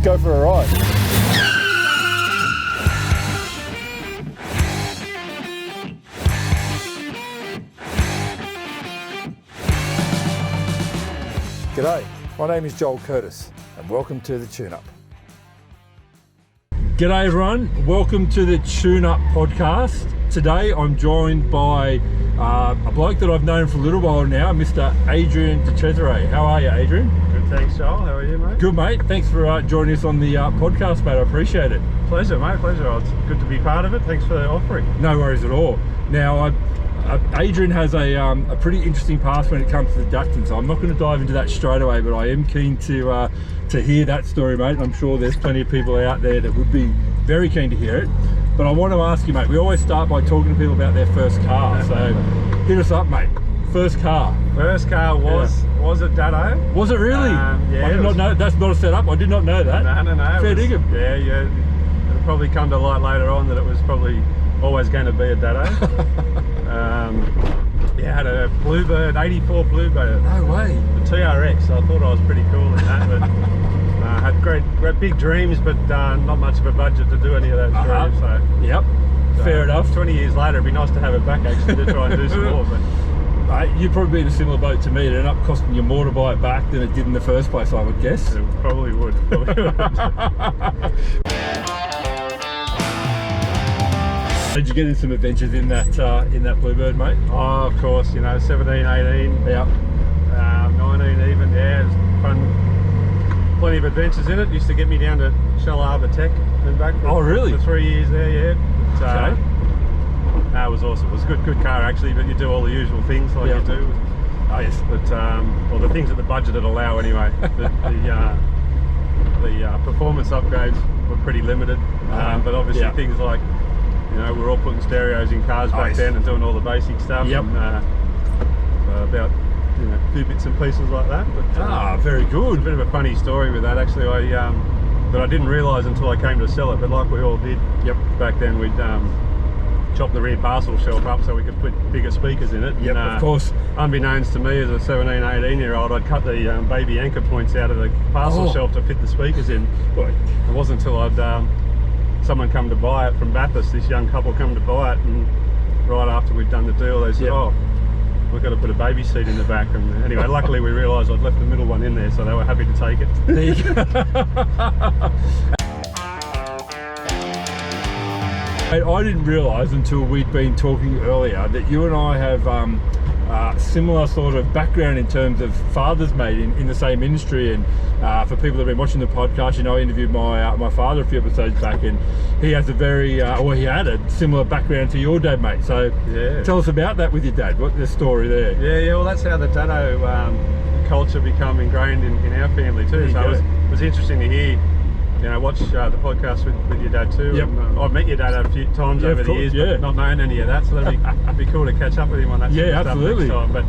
go for a ride. G'day, my name is Joel Curtis and welcome to the Tune Up. G'day everyone, welcome to the Tune Up podcast. Today I'm joined by a bloke that I've known for a little while now, Mr. Adrian Datto. How are you, Adrian? Good, thanks, Joel. How are you, mate? Good, mate. Thanks for joining us on the podcast, mate. I appreciate it. Pleasure, mate. Pleasure. It's good to be part of it. Thanks for the offering. No worries at all. Now, Adrian has a pretty interesting past when it comes to the Datto, so I'm not going to dive into that straight away, but I am keen to hear that story, mate. I'm sure there's plenty of people out there that would be very keen to hear it. But I want to ask you, mate, we always start by talking to people about their first car, so hit us up, mate. First car. First car was a Datto. Was it really? Yeah. I did not know. That's not a setup. I did not know that. No. Fair dinkum. Yeah. It'll probably come to light later on that it was probably always going to be a Datto. Yeah, had a Bluebird, 84 Bluebird. No way. The TRX. So I thought I was pretty cool in that, but had great big dreams, but not much of a budget to do any of those dreams. So yep. Fair enough. 20 years later, it'd be nice to have it back actually to try and do some more. But you'd probably be in a similar boat to me. It ended up costing you more to buy it back than it did in the first place, I would guess. It probably would. Did you get in some adventures in that Bluebird, mate? Oh, of course. 17, 18, yeah, 19 even. Yeah, it was fun. Plenty of adventures in it. Used to get me down to Shell Harbour Tech and back. Really? For 3 years there, yeah. But, okay. No, it was awesome. It was a good car actually, but you do all the usual things like you do. Oh yes. But well, the things that the budget would allow anyway. The performance upgrades were pretty limited, but obviously things like we're all putting stereos in cars back then and doing all the basic stuff. Yep. And, about a few bits and pieces like that. But, very good. A bit of a funny story with that actually. That I didn't realise until I came to sell it, but like we all did. Yep. Back then we'd chop the rear parcel shelf up so we could put bigger speakers in it. Yep, of course. Unbeknownst to me as a 17, 18 year old, I'd cut the baby anchor points out of the parcel shelf to fit the speakers in. But it wasn't until someone come to buy it from Bathurst, this young couple come to buy it, and right after we'd done the deal they said, oh, we've got to put a baby seat in the back. And anyway, luckily we realised I'd left the middle one in there, so they were happy to take it. There you go. I didn't realise until we'd been talking earlier that you and I have similar sort of background in terms of fathers, mate, in the same industry. And for people that have been watching the podcast, I interviewed my father a few episodes back, and he has a very, he had a similar background to your dad, mate. So tell us about that with your dad. What's the story there? Yeah. Well, that's how the Datto culture become ingrained in our family too. So it was interesting to hear. Watch the podcast with your dad too. Yep. I've met your dad a few times over the years, but not known any of that. So that'd be cool to catch up with him on that sort of stuff next time. But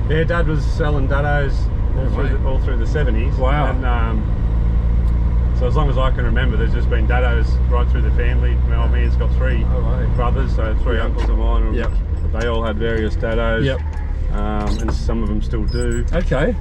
yeah, Dad was selling Dattos all through the 70s. Wow. And so as long as I can remember, there's just been Dattos right through the family. My old man's got three brothers, so three uncles of mine. Yep. They all had various Dattos. Yep. And some of them still do. Okay.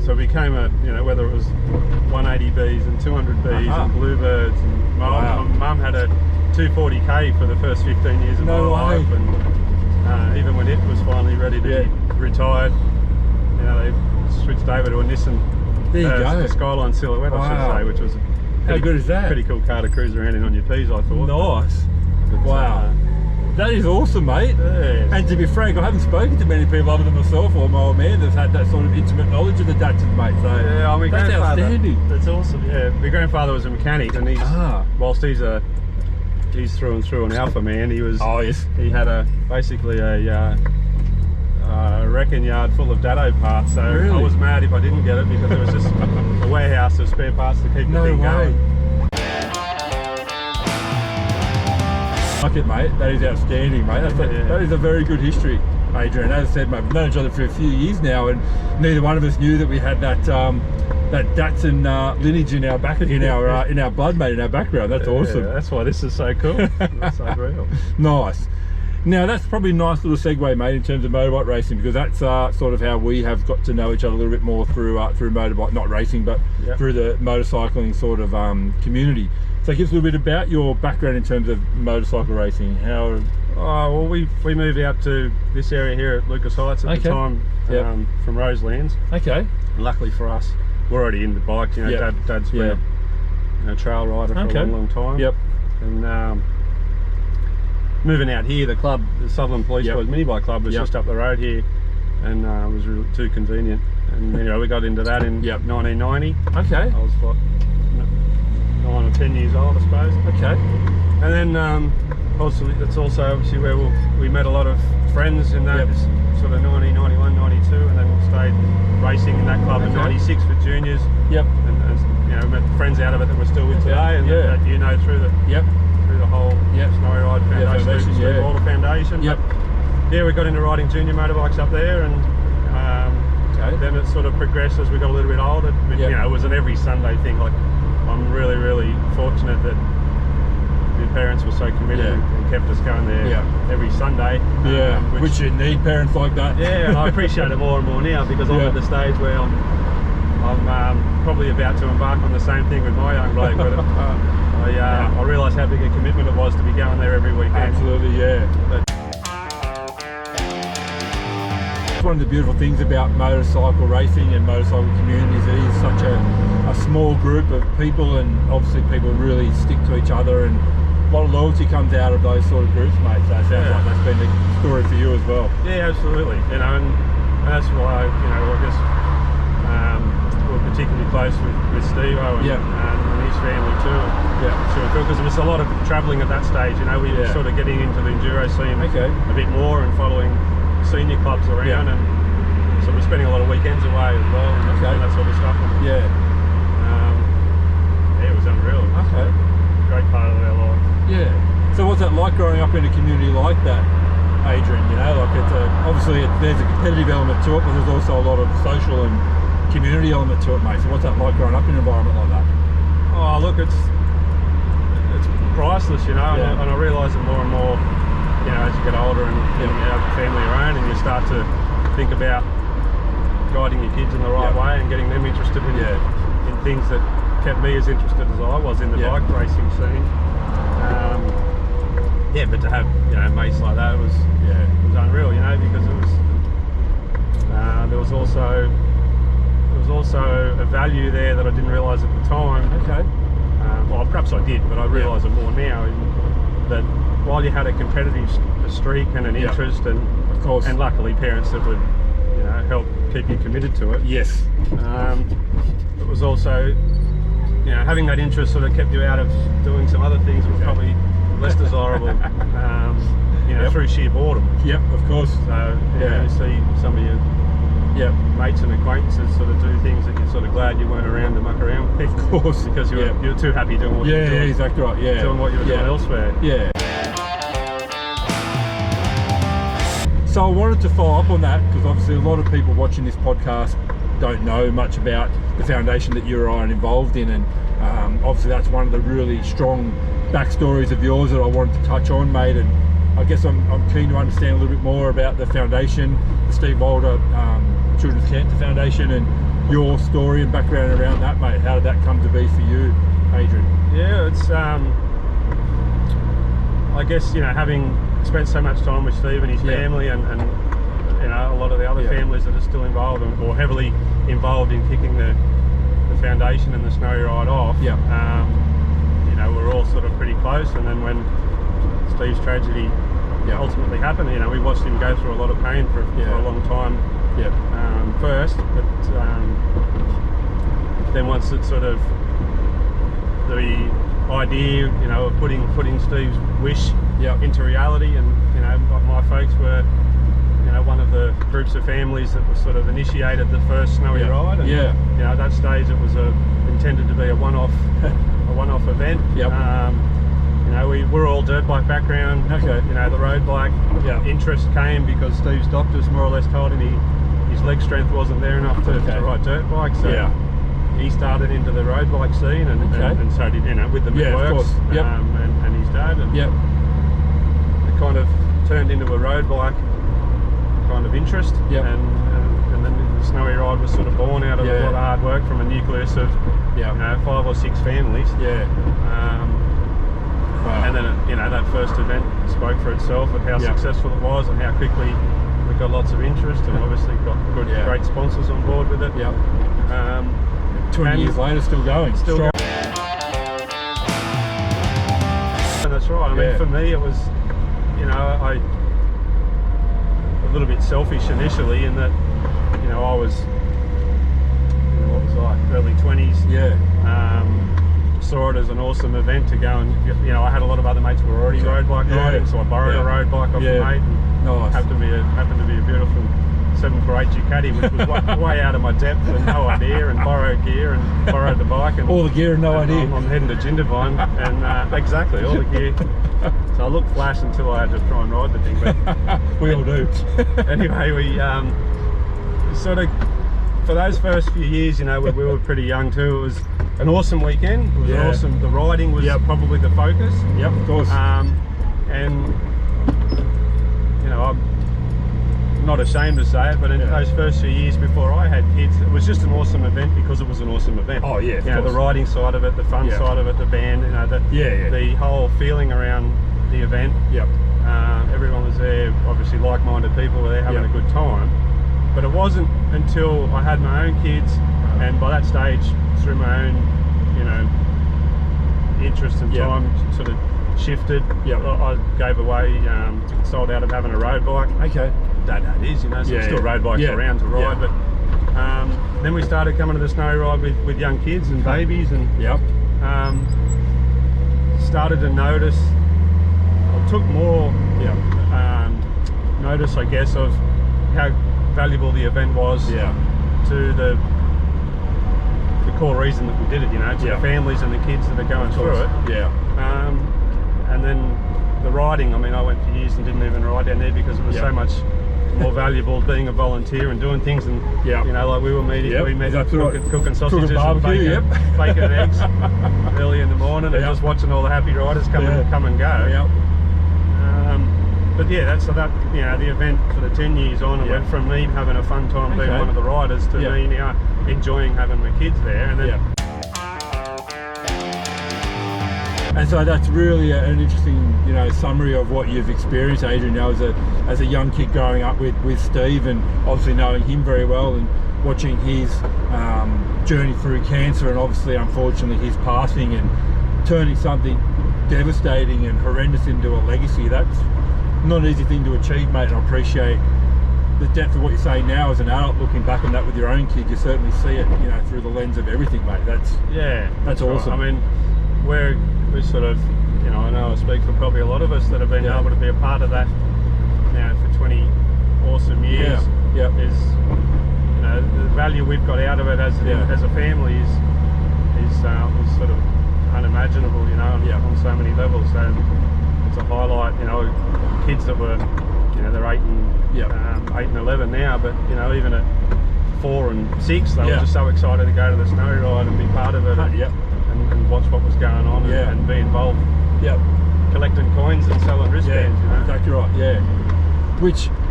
So it became whether it was 180Bs and 200Bs and Bluebirds, and my mum had a 240K for the first 15 years of my life, and even when it was finally ready to be retired, they switched over to a Nissan Skyline Silhouette, I should say, which was how good is that? Pretty cool car to cruise around in on your P's, I thought. Nice. But, wow. That is awesome, mate. Yes. And to be frank, I haven't spoken to many people other than myself or my old man that's had that sort of intimate knowledge of the Datto, mate. So that's outstanding. That's awesome. Yeah, my grandfather was a mechanic, and whilst he's through and through an alpha man, he was. Oh yes. He had basically a wrecking yard full of Datto parts. So I was mad if I didn't get it, because there was just a warehouse of spare parts to keep the thing going. It, mate. That is outstanding, mate. That is a very good history, Adrian. As I said, mate, we've known each other for a few years now, and neither one of us knew that we had that Datsun lineage in our blood, mate, in our background. That's awesome. That's why this is so cool. That's so real. Nice. Now that's probably a nice little segue, mate, in terms of motorbike racing, because that's sort of how we have got to know each other a little bit more through motorbike, not racing, but through the motorcycling sort of community. So give us a little bit about your background in terms of motorcycle racing. How? Oh, well, we moved out to this area here at Lucas Heights at the time from Roselands. Okay. And luckily for us, we're already into bikes. You know, Dad's been a trail rider for a long, long time. Yep. And moving out here, the club, the Sutherland Police Boys Mini Bike Club, was just up the road here, and it was really too convenient. And we got into that in 1990. Okay. I was what, 9 or 10 years old, I suppose. Okay. And then also, it's also obviously where we met a lot of friends in that sort of 90, 91, 92, and then stayed racing in that club in 96 for juniors. Yep. And met friends out of it that we're still with today, and that through the through the whole Snowy Ride Foundation, Steve Boulder Foundation. Yep. Yeah, we got into riding junior motorbikes up there, and then it sort of progressed as we got a little bit older. It was an every Sunday thing. Like, I'm really, really fortunate that the parents were so committed and kept us going there every Sunday. Which you need parents like that. Yeah, and I appreciate it more and more now, because I'm at the stage where I'm probably about to embark on the same thing with my young bloke, but I realised how big a commitment it was to be going there every weekend. Absolutely, But one of the beautiful things about motorcycle racing and motorcycle communities, it is such a small group of people, and obviously people really stick to each other, and a lot of loyalty comes out of those sort of groups, mate. So it sounds like that's been the story for you as well. Yeah, absolutely. And that's why I guess we're particularly close with Steve-O and his family too. Because there was a lot of travelling at that stage. We were sort of getting into the enduro scene a bit more, and following senior clubs around, and so we're spending a lot of weekends away as well, and that sort of stuff. And, it was unreal. Great part of our life. So what's that like growing up in a community like that, Adrian? Like it's obviously there's a competitive element to it, but there's also a lot of social and community element to it, mate. So what's that like growing up in an environment like that? Oh, look, it's priceless, and I realise it more and more, as you get older and you have a family around, and you start to think about guiding your kids in the right way and getting them interested in things that kept me as interested as I was in the bike racing scene. But to have mates like that was unreal, because it was there was also a value there that I didn't realise at the time. Well, perhaps I did, but I realise it more now. That while you had a competitive streak and an interest, and of course, and luckily parents that would help keep you committed to it. It was also having that interest sort of kept you out of doing some other things that were probably less desirable. Through sheer boredom. Of course. So you see some of your mates and acquaintances sort of do things that you're sort of glad you weren't around to muck around with. Of course. Because you're too happy doing what you're doing. Exactly right. Doing what you were doing elsewhere. So I wanted to follow up on that, because obviously a lot of people watching this podcast don't know much about the foundation that you are involved in, and obviously that's one of the really strong backstories of yours that I wanted to touch on, mate. And I guess I'm keen to understand a little bit more about the foundation, the Steve Boulder Children's Cancer Foundation, and your story and background around that, mate. How did that come to be for you, Adrian? Yeah, it's I guess having spent so much time with Steve and his family, and a lot of the other families that are still involved or heavily involved in kicking the foundation and the Snowy Ride off. We're all sort of pretty close, and then when Steve's tragedy ultimately happened, we watched him go through a lot of pain for a long time. First, but then once it sort of the idea, of putting Steve's wish into reality, and my folks were one of the groups of families that was sort of initiated the first Snowy Ride, and at that stage it was intended to be a one-off event. We were all dirt bike background. The road bike interest came because Steve's doctors more or less told him his leg strength wasn't there enough to ride dirt bikes. So he started into the road bike scene, and so did with the Midworks, and his dad, and it kind of turned into a road bike kind of interest. Yep. And then the Snowy Ride was sort of born out of a lot of hard work from a nucleus of you know, 5 or 6 families. Wow. And then you know, that first event spoke for itself and how successful it was and how quickly we got lots of interest and obviously got good, great sponsors on board with it. 20 years later, still going. Still going. And that's right. I mean, for me, it was, you know, a little bit selfish initially in that, you know, I was, you know, what was I, early 20s. Saw it as an awesome event to go and, you know, I had a lot of other mates who were already road bike riding, so I borrowed a road bike off a mate. And happened to be a beautiful 748 Ducati, which was way out of my depth and no idea, and borrowed gear and borrowed the bike. And all the gear and no idea. I'm heading to Jindabyne and exactly, all the gear. So I looked flash until I had to try and ride the thing. But we all do. Anyway, we sort of, for those first few years, you know, we were pretty young too. It was an awesome weekend. It was awesome. The riding was probably the focus. Of course. And you know, I'm not ashamed to say it, but in those first few years before I had kids, it was just an awesome event because it was an awesome event. Oh yeah, you know, the riding side of it, the fun side of it, the band, you know, the whole feeling around the event. Everyone was there, obviously like-minded people were there having a good time. But it wasn't until I had my own kids, and by that stage, through my own, you know, interest and time, sort of shifted. I gave away, sold out of having a road bike. That is, you know, so still road bikes around to ride. But then we started coming to the Snowy Ride with young kids and babies, and started to notice. I took more notice, I guess, of how valuable the event was to the core reason that we did it, you know, to the families and the kids that are going through it. And then the riding, I mean, I went for years and didn't even ride down there because it was so much more valuable being a volunteer and doing things. And you know, like we were meeting, we met cooking sausages and bacon and eggs early in the morning, and just watching all the happy riders come and go. But yeah, that's so that, you know, the event for the 10 years on, it went from me having a fun time being one of the riders to me now enjoying having my kids there. And then and so that's really an interesting, you know, summary of what you've experienced, Adrian, now as a young kid growing up with Steve, and obviously knowing him very well and watching his journey through cancer, and obviously unfortunately his passing and turning something devastating and horrendous into a legacy. That's not an easy thing to achieve, mate, and I appreciate the depth of what you're saying now as an adult, looking back on that with your own kid. You certainly see it, you know, through the lens of everything, mate. That's awesome. Right. I mean, we're sort of, you know, I know I speak for probably a lot of us that have been able to be a part of that now for 20 awesome years. Is, you know, the value we've got out of it as a family is sort of unimaginable, you know, on so many levels. So it's a highlight, you know, kids that were, you know, they're 8 and 11 now, but you know, even at 4 and 6, they were just so excited to go to the Snowy Ride and be part of it, and watch what was going on and be involved, collecting coins and selling wristbands. You know? Exactly right.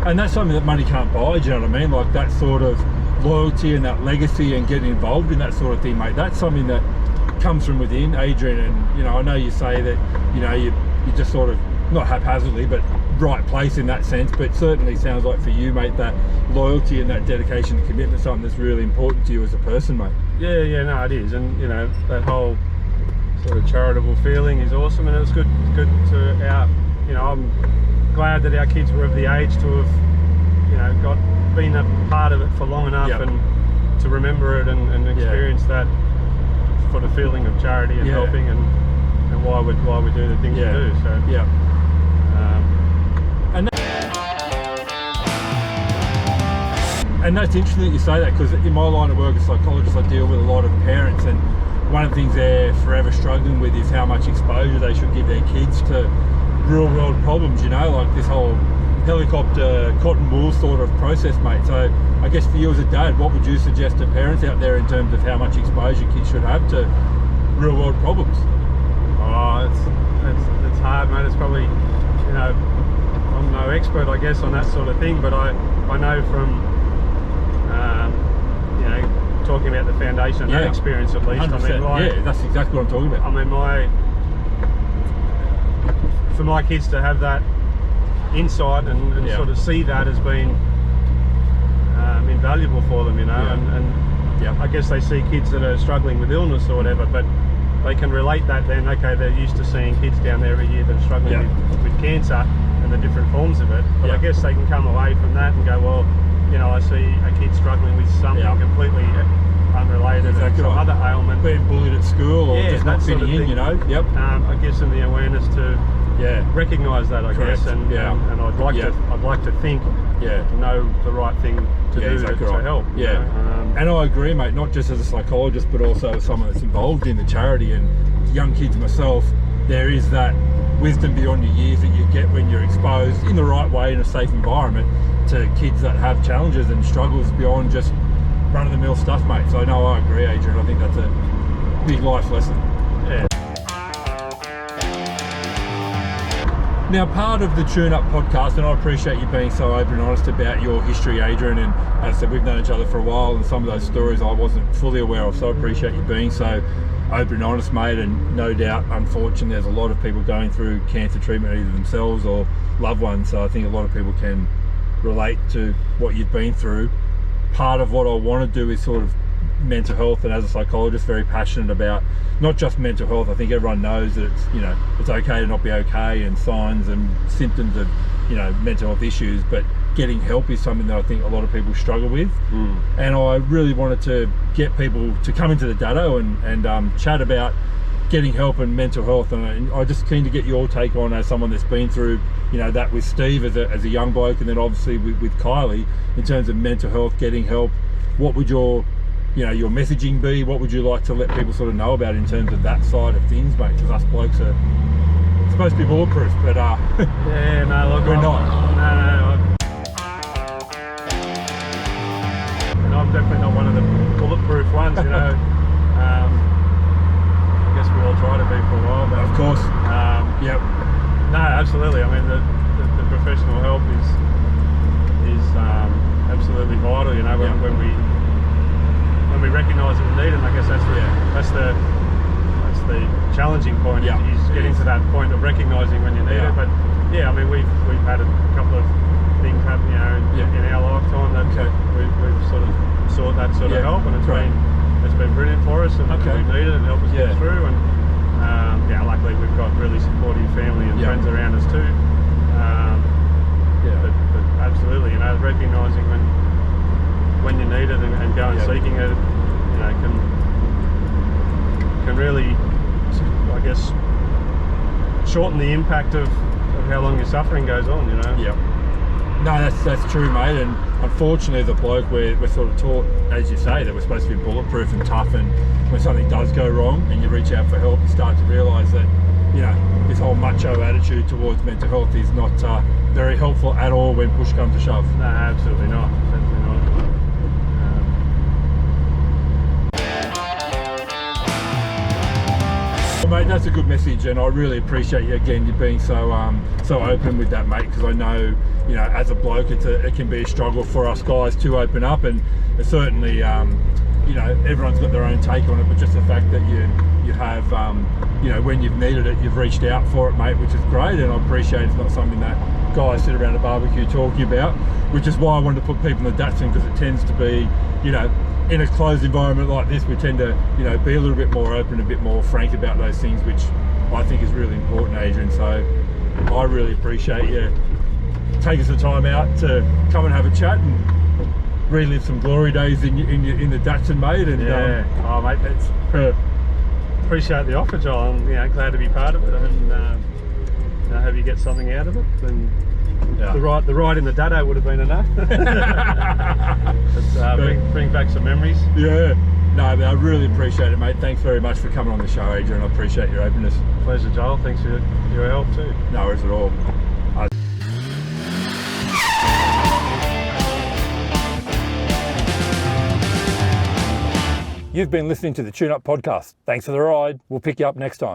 And that's something that money can't buy. Do you know what I mean? Like that sort of loyalty and that legacy and getting involved in that sort of thing, mate. That's something that comes from within, Adrian. And you know, I know you say that, you know, you just sort of, not haphazardly, but right place in that sense, but certainly sounds like for you, mate, that loyalty and that dedication and commitment is something that's really important to you as a person, mate. No, it is. And you know, that whole sort of charitable feeling is awesome, and it was good to you know, I'm glad that our kids were of the age to have, you know, been a part of it for long enough and to remember it and experience that for the feeling of charity and helping and why we do the things we do. So and that's interesting that you say that, because in my line of work as a psychologist, I deal with a lot of parents, and one of the things they're forever struggling with is how much exposure they should give their kids to real world problems, you know, like this whole helicopter cotton wool sort of process, mate. So I guess for you as a dad, what would you suggest to parents out there in terms of how much exposure kids should have to real world problems? Oh, it's hard, mate. It's probably, you know, I'm no expert, I guess, on that sort of thing, but I know from you know, talking about the foundation and that experience at least. 100%. I mean, that's exactly what I'm talking about. I mean, for my kids to have that insight and sort of see that as being invaluable for them, you know, and I guess they see kids that are struggling with illness or whatever, but they can relate that then, okay, they're used to seeing kids down there every year that are struggling with cancer and the different forms of it, but I guess they can come away from that and go, well, you know, I see a kid struggling with something completely unrelated, exactly some other ailment, being bullied at school or just not fitting in, you know. I gives them the awareness to recognise that, I guess, and I'd like to think know the right thing to do to help. You know? And I agree, mate, not just as a psychologist but also as someone that's involved in the charity and young kids myself. There is that wisdom beyond your years that you get when you're exposed in the right way in a safe environment to kids that have challenges and struggles beyond just run-of-the-mill stuff, mate. So no, I agree, Adrian. I think that's a big life lesson. Now, part of the Tune Up podcast, and I appreciate you being so open and honest about your history, Adrian, and as I said, we've known each other for a while, and some of those stories I wasn't fully aware of, so I appreciate you being so open and honest, mate. And no doubt, unfortunately, there's a lot of people going through cancer treatment, either themselves or loved ones, so I think a lot of people can relate to what you've been through. Part of what I want to do is sort of mental health, and as a psychologist, very passionate about not just mental health. I think everyone knows that it's, you know, it's okay to not be okay, and signs and symptoms of, you know, mental health issues, but getting help is something that I think a lot of people struggle with. And I really wanted to get people to come into the Datto and chat about getting help and mental health, and I just keen to get your take on, as someone that's been through, you know, that with Steve as a young bloke, and then obviously with Kylie, in terms of mental health, getting help. What would your messaging be? What would you like to let people sort of know about in terms of that side of things, mate? Because us blokes are supposed to be bulletproof, but we're not. No. And I'm definitely not one of the bulletproof ones, you know. I guess we all try to be for a while, but of course. No, absolutely. I mean, the professional help is absolutely vital. You know, when we recognise that we need it. And I guess that's the challenging point. Is getting to that point of recognising when you need it. But I mean, we've had a couple of things happen, you know, in our lifetime that we've sort of sought that sort of help, and it's been brilliant for us, and we need it and helped us get through. And luckily we've got really supportive family and friends around us too. But absolutely, you know, recognising when you need it and going seeking it, you know, can really, I guess, shorten the impact of how long your suffering goes on, you know. No, that's true, mate. And unfortunately, as a bloke, we're sort of taught, as you say, that we're supposed to be bulletproof and tough, and when something does go wrong and you reach out for help, you start to realise that, you know, this whole macho attitude towards mental health is not very helpful at all when push comes to shove. No, absolutely not. Definitely not. Well, mate, that's a good message, and I really appreciate you again, you being so open with that, mate, because I know, you know, as a bloke, it can be a struggle for us guys to open up, and certainly, you know, everyone's got their own take on it, but just the fact that you have, you know, when you've needed it, you've reached out for it, mate, which is great, and I appreciate it's not something that guys sit around a barbecue talking about, which is why I wanted to put people in the Datsun, because it tends to be, you know, in a closed environment like this, we tend to, you know, be a little bit more open, a bit more frank about those things, which I think is really important, Adrian. So I really appreciate you taking some time out to come and have a chat and relive some glory days in the Datsun, mate. And mate, that's appreciate the offer, Joel. I'm, you know, glad to be part of it, and I hope you get something out of it. And the ride in the Datto would have been enough. Bring back some memories. Yeah. No, but I really appreciate it, mate. Thanks very much for coming on the show, Adrian. I appreciate your openness. Pleasure, Joel. Thanks for your help too. No worries at all. You've been listening to the Tune Up podcast. Thanks for the ride. We'll pick you up next time.